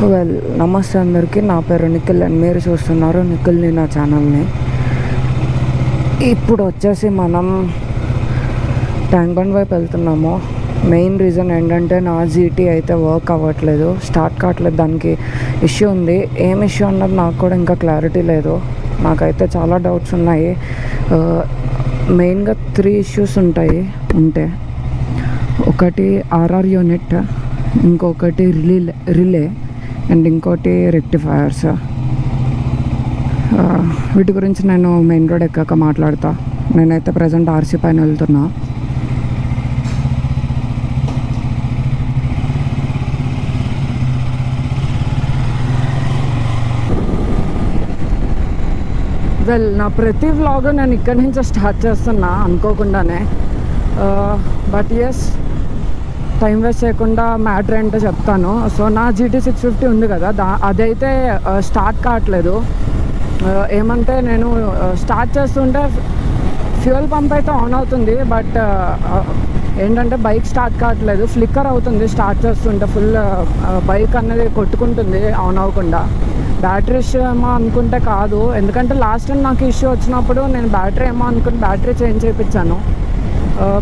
Well నమస్తే అందరికీ. నా పేరు నిఖిల్ అండ్ మీరు చూస్తున్నారు నిఖిల్ని నా ఛానల్ని. ఇప్పుడు వచ్చేసి మనం ట్యాంక్ బండ్ వైపు వెళ్తున్నాము. మెయిన్ రీజన్ ఏంటంటే నా జీటీ అయితే వర్క్ అవ్వట్లేదు, స్టార్ట్ కావట్లేదు. దానికి ఇష్యూ ఉంది. ఏం ఇష్యూ అన్నది నాకు కూడా ఇంకా క్లారిటీ లేదు. నాకైతే చాలా డౌట్స్ ఉన్నాయి. మెయిన్గా 3 ఇష్యూస్ ఉంటే ఒకటి ఆర్ఆర్ యూనిట్, ఇంకొకటి రిలే అండ్ ఇంకోటి రెక్టిఫైర్స్. వీటి గురించి నేను మెయిన్ రోడ్ ఎక్కాక మాట్లాడతా. నేనైతే ప్రజెంట్ ఆర్సీ పైన వెళ్తున్నా. వెల్ నా ప్రతి వ్లాగ్ నేను ఇక్కడి నుంచే స్టార్ట్ చేస్తున్నా అనుకోకుండానే. బట్ ఎస్, టైం వేస్ట్ చేయకుండా మ్యాటర్ ఏంటో చెప్తాను. సో నా GT650 ఉంది కదా, అదైతే స్టార్ట్ కావట్లేదు. ఏమంటే నేను స్టార్ట్ చేస్తుంటే ఫ్యూయల్ పంప్ అయితే ఆన్ అవుతుంది, బట్ ఏంటంటే బైక్ స్టార్ట్ కావట్లేదు. ఫ్లిక్కర్ అవుతుంది స్టార్ట్ చేస్తుంటే. ఫుల్ బైక్ అనేది కొట్టుకుంటుంది ఆన్ అవ్వకుండా. బ్యాటరీ ఇష్యూ ఏమో అనుకుంటే కాదు, ఎందుకంటే లాస్ట్ టైం నాకు ఇష్యూ వచ్చినప్పుడు నేను బ్యాటరీ ఏమో అనుకుని బ్యాటరీ చేంజ్ చేయించాను.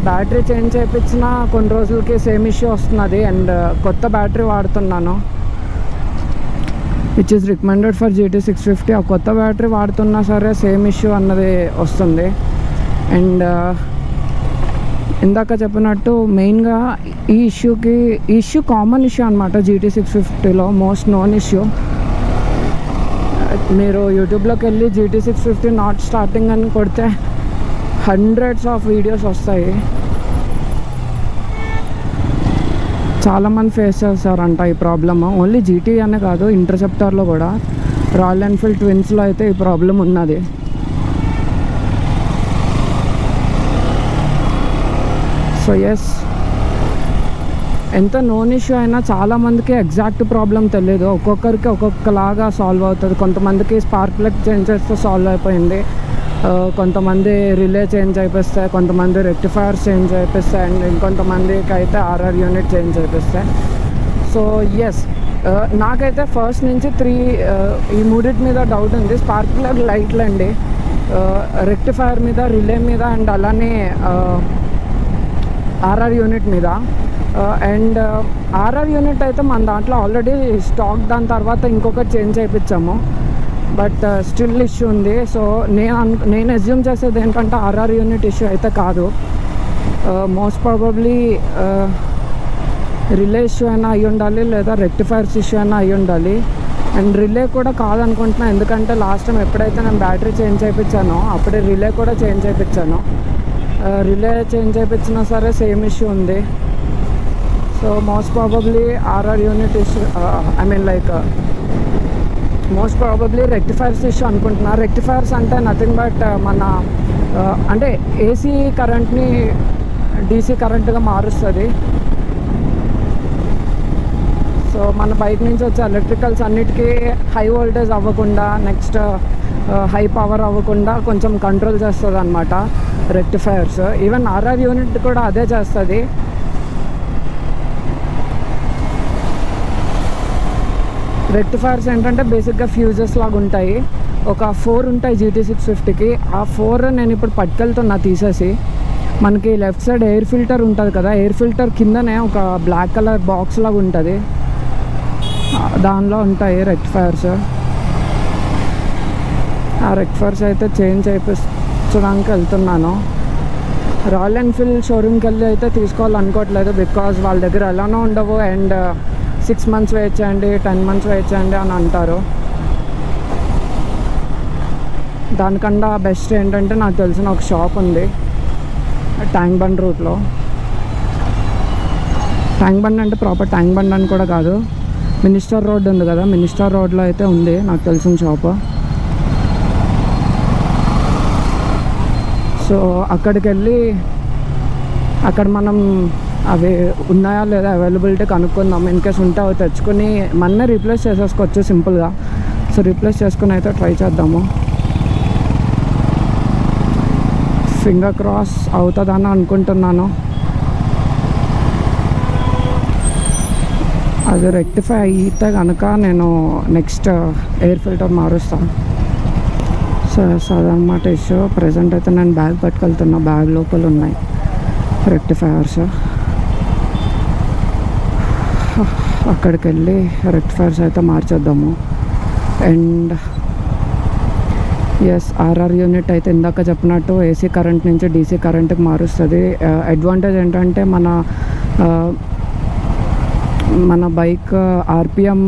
బ్యాటరీ చేంజ్ చేయించిన కొన్ని రోజులకి సేమ్ ఇష్యూ వస్తున్నది. అండ్ కొత్త బ్యాటరీ వాడుతున్నాను, which is recommended for GT650. ఆ కొత్త బ్యాటరీ వాడుతున్నా సరే సేమ్ ఇష్యూ అన్నది వస్తుంది. అండ్ ఇందాక చెప్పినట్టు మెయిన్గా ఈ ఇష్యూ కామన్ ఇష్యూ అనమాట. GT650లో మోస్ట్ నోన్ ఇష్యూ. మీరు యూట్యూబ్లోకి వెళ్ళి GT650 నాట్ స్టార్టింగ్ అని కొడితే హండ్రెడ్స్ ఆఫ్ వీడియోస్ వస్తాయి. చాలామంది ఫేస్ చేస్తారంట ఈ ప్రాబ్లమ్. ఓన్లీ GT అనే కాదు, ఇంటర్సెప్టర్లో కూడా, రాయల్ ఎన్ఫీల్డ్ ట్విన్స్లో అయితే ఈ ప్రాబ్లం ఉన్నది. సో ఎస్, ఎంత నోన్ ఇష్యూ అయినా చాలామందికి ఎగ్జాక్ట్ ప్రాబ్లం తెలియదు. ఒక్కొక్కరికి ఒక్కొక్కలాగా సాల్వ్ అవుతుంది. కొంతమందికి స్పార్క్ ప్లగ్ చేంజ్ చేస్తే సాల్వ్ అయిపోయింది, కొంతమంది రిలే చేంజ్ అయిపోతాయి, కొంతమంది రెక్టిఫైర్స్ చేంజ్ అయిపోతాయి, అండ్ ఇంకొంతమందికి అయితే ఆర్ఆర్ యూనిట్ చేంజ్ అయిపోతాయి. సో ఎస్, నాకైతే ఫస్ట్ నుంచి ఈ మూడిటి మీద డౌట్ ఉంది. స్పార్క్ ప్లగ్ లైట్లు అండి, రెక్టిఫైర్ మీద, రిలే మీద, అండ్ అలానే ఆర్ఆర్ యూనిట్ మీద. అండ్ ఆర్ఆర్ యూనిట్ అయితే మన దాంట్లో ఆల్రెడీ స్టాక్, దాని తర్వాత ఇంకొకటి చేంజ్ చేయించాము, బట్ స్టిల్ ఇష్యూ ఉంది. సో నేను అజ్యూమ్ చేసేది ఏంటంటే ఆర్ఆర్ యూనిట్ ఇష్యూ అయితే కాదు, మోస్ట్ ప్రాబబ్లీ రిలే ఇష్యూ అయినా అయి ఉండాలి, లేదా రెక్టిఫైర్స్ ఇష్యూ అయినా అయి ఉండాలి. అండ్ రిలే కూడా కాదనుకుంటున్నాను, ఎందుకంటే లాస్ట్ టైం ఎప్పుడైతే నేను బ్యాటరీ చేంజ్ చేయించానో అప్పుడే రిలే కూడా చేంజ్ చేయించాను. రిలే చేంజ్ చేయించినా సరే సేమ్ ఇష్యూ ఉంది. So most probably RR unit issue, most probably rectifiers issue అనుకుంటున్నా. రెక్టిఫైర్స్ అంటే నథింగ్ బట్ మన అంటే AC కరెంట్ని DC కరెంట్గా మారుస్తుంది. సో మన బైక్ నుంచి వచ్చే ఎలక్ట్రికల్స్ అన్నిటికీ హై వోల్టేజ్ అవ్వకుండా, నెక్స్ట్ హై పవర్ అవ్వకుండా కొంచెం కంట్రోల్ చేస్తుంది అనమాట రెక్టిఫైర్స్. ఈవెన్ ఆర్ఆర్ యూనిట్ కూడా అదే చేస్తుంది. రెక్టిఫైర్స్ ఏంటంటే బేసిక్గా ఫ్యూజెస్ లాగా ఉంటాయి. ఒక 4 ఉంటాయి GT650కి. ఆ 4 నేను ఇప్పుడు పట్టుకెళ్తున్నా తీసేసి. మనకి లెఫ్ట్ సైడ్ ఎయిర్ ఫిల్టర్ ఉంటుంది కదా, ఎయిర్ ఫిల్టర్ కిందనే ఒక బ్లాక్ కలర్ బాక్స్ లాగా ఉంటుంది, దానిలో ఉంటాయి రెక్టిఫైర్స్. ఆ రెక్టిఫైర్స్ అయితే చేంజ్ చేయించడానికి వెళ్తున్నాను. రాయల్ ఎన్ఫీల్డ్ షోరూమ్కి వెళ్ళి అయితే తీసుకోవాలనుకోవట్లేదు, బికాజ్ వాళ్ళ దగ్గర ఎలానో ఉండవు. అండ్ 6 months వెయిట్ చేయండి, 10 months వెయిట్ చేయండి అని అంటారు. దానికన్నా బెస్ట్ ఏంటంటే నాకు తెలిసిన ఒక షాప్ ఉంది ట్యాంక్ బండ్ రూట్లో. ట్యాంక్ బండ్ అంటే ప్రాపర్ ట్యాంక్ బండ్ అని కూడా కాదు, మినిస్టర్ రోడ్ ఉంది కదా, మినిస్టర్ రోడ్లో అయితే ఉంది నాకు తెలిసిన షాప్. సో అక్కడికి వెళ్ళి అక్కడ మనం అవి ఉన్నాయా లేదా అవైలబిలిటీ కనుక్కుందాం. ఇన్ కేస్ ఉంటే అవి తెచ్చుకొని మనమే రీప్లేస్ చేసేసుకోవచ్చు సింపుల్గా. సో రీప్లేస్ చేసుకుని అయితే ట్రై చేద్దాము. ఫింగర్ క్రాస్ అవుతుందని అనుకుంటున్నాను. అది రెక్టిఫై అయితే కనుక నేను నెక్స్ట్ ఎయిర్ ఫిల్టర్ మారుస్తాను. సో అదనమాట ఇష్యూ. ప్రజెంట్ అయితే నేను బ్యాగ్ పట్టుకెళ్తున్నా, బ్యాగ్ లోపల ఉన్నాయి రెక్టిఫైర్స్. అక్కడికి వెళ్ళి రెక్టిఫైర్స్ అయితే మార్చేద్దాము. అండ్ ఎస్, ఆర్ఆర్ యూనిట్ అయితే ఇందాక చెప్పినట్టు ఏసీ కరెంట్ నుంచి డీసీ కరెంట్కి మారుస్తుంది. అడ్వాంటేజ్ ఏంటంటే మన బైక్ ఆర్పిఎం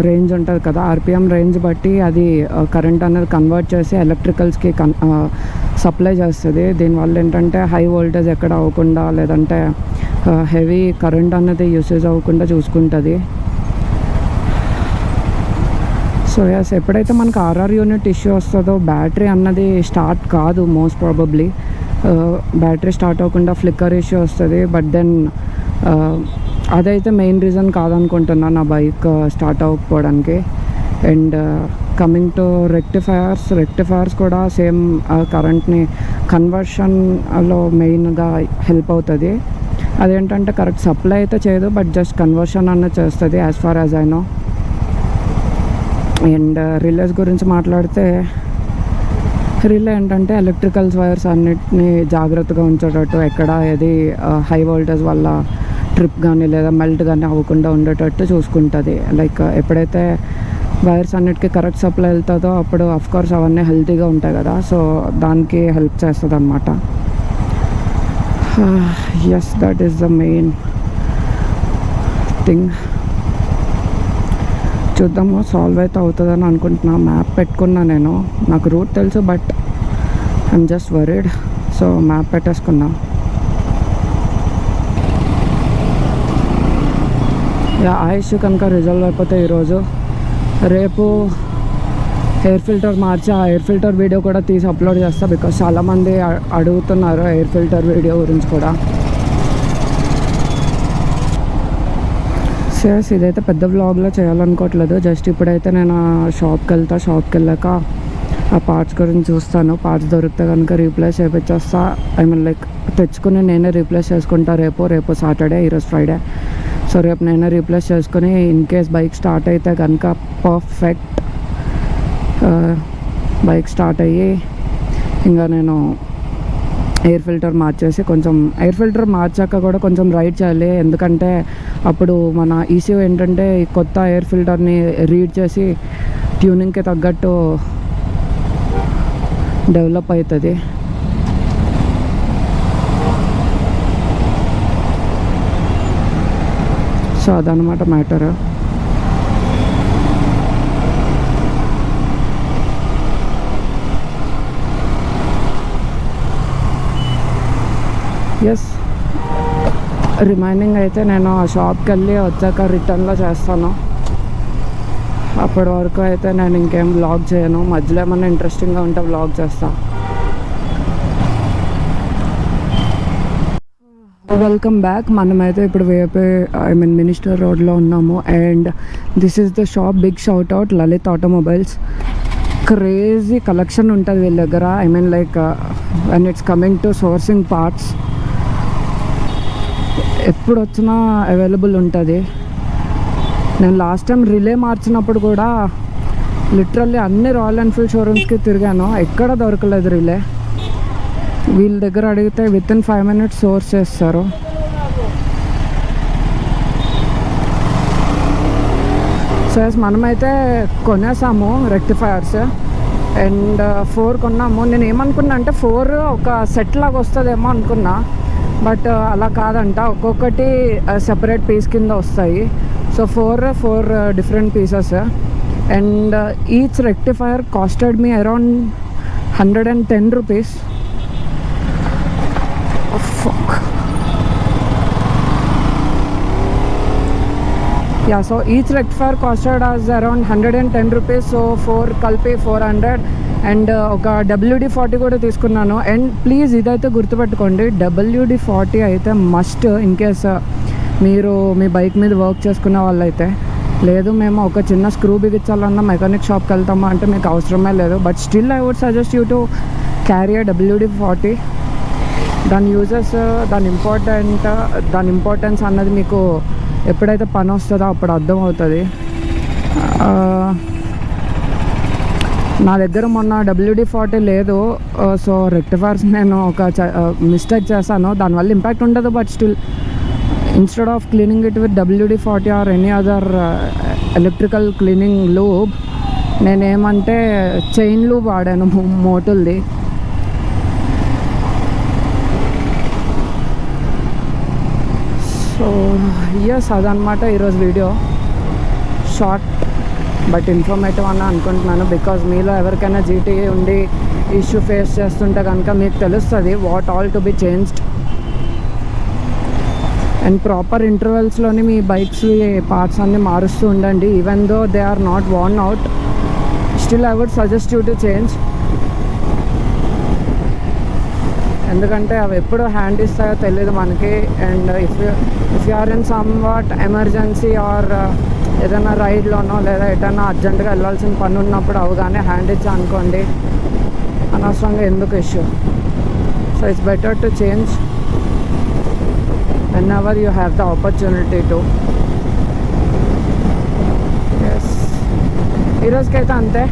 రేంజ్ ఉంటుంది కదా, ఆర్పిఎం రేంజ్ బట్టి అది కరెంట్ అనేది కన్వర్ట్ చేసి ఎలక్ట్రికల్స్కి సప్లై చేస్తుంది. దీనివల్ల ఏంటంటే హై వోల్టేజ్ ఎక్కడ అవ్వకుండా, లేదంటే హెవీ కరెంట్ అనేది యూసేజ్ అవ్వకుండా చూసుకుంటుంది. సో ఎస్, ఎప్పుడైతే మనకు ఆర్ఆర్ యూనిట్ ఇష్యూ వస్తుందో బ్యాటరీ అన్నది స్టార్ట్ కాదు. మోస్ట్ ప్రాబబ్లీ బ్యాటరీ స్టార్ట్ అవ్వకుండా ఫ్లిక్కర్ ఇష్యూ వస్తుంది. బట్ దెన్ అదైతే మెయిన్ రీజన్ కాదనుకుంటున్నాను నా బైక్ స్టార్ట్ అవ్వకపోవడానికి. అండ్ కమింగ్ టు రెక్టిఫైర్స్ కూడా సేమ్ కరెంట్ని కన్వర్షన్లో మెయిన్గా హెల్ప్ అవుతుంది. అదేంటంటే కరెక్ట్ సప్లై అయితే చేయదు, బట్ జస్ట్ కన్వర్షన్ అన్నది చేస్తుంది as far as I know. And relays గురించి మాట్లాడితే, రిలే ఏంటంటే ఎలక్ట్రికల్స్ వైర్స్ అన్నిటినీ జాగ్రత్తగా ఉంచేటట్టు, ఎక్కడ ఏది హై వోల్టేజ్ వల్ల ట్రిప్ కానీ లేదా మెల్ట్ కానీ అవ్వకుండా ఉండేటట్టు చూసుకుంటుంది. లైక్ ఎప్పుడైతే వైర్స్ అన్నిటికీ కరెక్ట్ సప్లై వెళ్తుందో అప్పుడు అఫ్కోర్స్ అవన్నీ హెల్తీగా ఉంటాయి కదా, సో దానికి హెల్ప్ చేస్తుంది అనమాట. Yes, that is the main thing. చూద్దాము, సాల్వ్ అయితే అవుతుందని అనుకుంటున్నా. మ్యాప్ పెట్టుకున్నా నేను, నాకు రూట్ తెలుసు, బట్ ఐఎమ్ జస్ట్ వరీడ్. సో మ్యాప్ పెట్టేసుకున్నా. ఆ ఇష్యూ కనుక రిజల్వ్ అయిపోతే ఈరోజు, రేపు ఎయిర్ ఫిల్టర్ మార్చి ఆ ఎయిర్ ఫిల్టర్ వీడియో కూడా తీసి అప్లోడ్ చేస్తా. బికాస్ చాలామంది అడుగుతున్నారు ఎయిర్ ఫిల్టర్ వీడియో గురించి కూడా. సేస్ ఇదైతే పెద్ద వ్లాగ్లో చేయాలనుకోవట్లేదు. జస్ట్ ఇప్పుడైతే నేను షాప్కి వెళ్ళాక ఆ పార్ట్స్ గురించి చూస్తాను. పార్ట్స్ దొరికితే కనుక రీప్లేస్ చేయించేస్తా. ఐ మీన్ లైక్ తెచ్చుకుని నేనే రీప్లేస్ చేసుకుంటా. రేపు సాటర్డే, ఈరోజు ఫ్రైడే. సో రేపు నేనే రీప్లేస్ చేసుకుని ఇన్ కేస్ బైక్ స్టార్ట్ అయితే కనుక పర్ఫెక్ట్ బైక్ స్టార్ట్ అయ్యి ఇంకా నేను ఎయిర్ ఫిల్టర్ మార్చేసి, కొంచెం ఎయిర్ ఫిల్టర్ మార్చాక కూడా కొంచెం రైడ్ చేయాలి. ఎందుకంటే అప్పుడు మన ఈసీయూ ఏంటంటే కొత్త ఎయిర్ ఫిల్టర్ని రీడ్ చేసి ట్యూనింగ్కి తగ్గట్టు డెవలప్ అవుతుంది. సో అదనమాట మ్యాటర్. ఎస్, రిమైనింగ్ అయితే నేను ఆ షాప్కి వెళ్ళి వచ్చాక రిటర్న్లో చేస్తాను. అప్పటి వరకు అయితే నేను ఇంకేం వ్లాగ్ చేయను. మధ్యలో ఏమన్నా ఇంట్రెస్టింగ్గా ఉంటే వ్లాగ్ చేస్తాను. Welcome back. మనమైతే ఇప్పుడు మినిస్టర్ రోడ్లో ఉన్నాము. And this is the shop. Big shout out Lalit automobiles. Crazy collection ఉంటుంది వీళ్ళ దగ్గర. I mean like when it's coming to sourcing parts ఎప్పుడు వచ్చినా అవైలబుల్ ఉంటుంది. నేను లాస్ట్ టైం రిలే మార్చినప్పుడు కూడా లిటరల్లీ అన్ని రాయల్ ఎన్ఫీల్డ్ షోరూమ్స్కి తిరిగాను, ఎక్కడ దొరకలేదు రిలే. వీళ్ళ దగ్గర అడిగితే విత్ ఇన్ 5 minutes సోర్స్ చేస్తారు. సో మనమైతే కొనేసాము రెక్టిఫైర్స్. అండ్ 4 కొన్నాము. నేను ఏమనుకున్నా అంటే 4 ఒక సెట్ లాగా వస్తుందేమో అనుకున్నా, బట్ అలా కాదంట, ఒక్కొక్కటి సెపరేట్ పీస్ కింద వస్తాయి. So 4 different pieces. And each rectifier costed me around 110 rupees. Yeah, so each rectifier costed us around 110 rupees. So 4 కలిపి 400. అండ్ ఒక WD-40 కూడా తీసుకున్నాను. అండ్ ప్లీజ్ ఇదైతే గుర్తుపెట్టుకోండి, WD-40 అయితే మస్ట్ ఇన్ కేస్ మీరు మీ బైక్ మీద వర్క్ చేసుకునే వాళ్ళైతే. లేదు మేము ఒక చిన్న స్క్రూ బిగించాలన్నా మెకానిక్ షాప్కి వెళ్తామా అంటే మీకు అవసరమే లేదు. But still I would suggest you to carry WD-40. దాని యూజెస్, దాని ఇంపార్టెన్స్ అన్నది మీకు ఎప్పుడైతే పని వస్తుందో అప్పుడు అర్థమవుతుంది. నా దగ్గర మొన్న WD-40 లేదు, సో రెక్టిఫైర్స్ నేను ఒక మిస్టేక్ చేశాను. దానివల్ల ఇంపాక్ట్ ఉండదు, but still instead of cleaning it with WD-40 or any other electrical cleaning lube, నేనేమంటే చైన్ లూబ్ వాడాను మోటల్ది. సో ఎస్, అదనమాట ఈరోజు వీడియో. షార్ట్ బట్ ఇన్ఫర్మేటివ్ అని అనుకుంటున్నాను. బికాజ్ మీలో ఎవరికైనా GT ఉండి ఇష్యూ ఫేస్ చేస్తుంటే కనుక మీకు తెలుస్తుంది what all to be changed. And proper ఇంటర్వెల్స్లోని మీ బైక్స్ పార్ట్స్ అన్నీ మారుస్తూ ఉండండి. Even though they are not worn out, still I would suggest you to change. ఎందుకంటే అవి ఎప్పుడు హ్యాండ్ ఇస్తాయో తెలియదు మనకి. And if you are in some what emergency or ఏదైనా రైడ్లోనో లేదా ఎటైనా అర్జెంటుగా వెళ్ళాల్సిన పని ఉన్నప్పుడు అవగానే హ్యాండ్ ఇచ్చా అనుకోండి, అనవసరంగా ఎందుకు issue. So it's better to change whenever you have the opportunity to. Yes, ఈరోజుకైతే అంతే.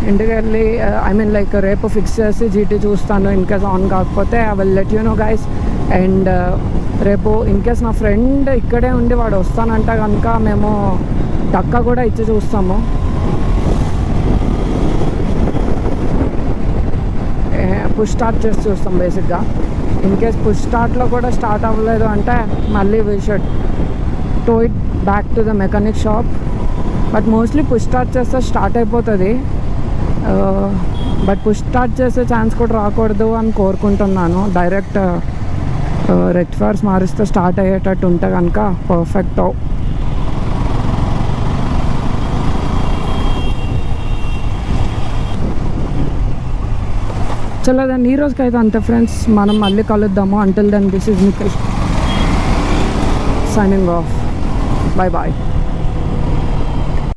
ఇంటికి వెళ్ళి ఐ మీన్ లైక్ రేపు ఫిక్స్ చేసి GT చూస్తాను. ఇన్ కేస్ ఆన్ కాకపోతే I will let you know guys. And రేపు ఇన్ కేస్ నా ఫ్రెండ్ ఇక్కడే ఉండి వాడు వస్తానంటే కనుక మేము టక్కా కూడా ఇచ్చి చూస్తాము. పుష్ స్టార్ట్ చేసి చూస్తాం బేసిక్గా. ఇన్ కేస్ పుష్ స్టార్ట్లో కూడా స్టార్ట్ అవ్వలేదు అంటే మళ్ళీ we should tow it back to the mechanic shop. But mostly push start చేస్తే స్టార్ట్ అయిపోతుంది. బట్ పుష్ స్టార్ట్ చేసే ఛాన్స్ కూడా రాకూడదు అని కోరుకుంటున్నాను. డైరెక్ట్ రెక్టిఫైర్స్ మారిస్తే స్టార్ట్ అయ్యేటట్టు ఉంటే కనుక పర్ఫెక్ట్. చలో దాన్ని ఈ రోజుకైతే అంతే ఫ్రెండ్స్, మనం మళ్ళీ కలుద్దాము. Until then this is Nikhil signing off. Bye bye.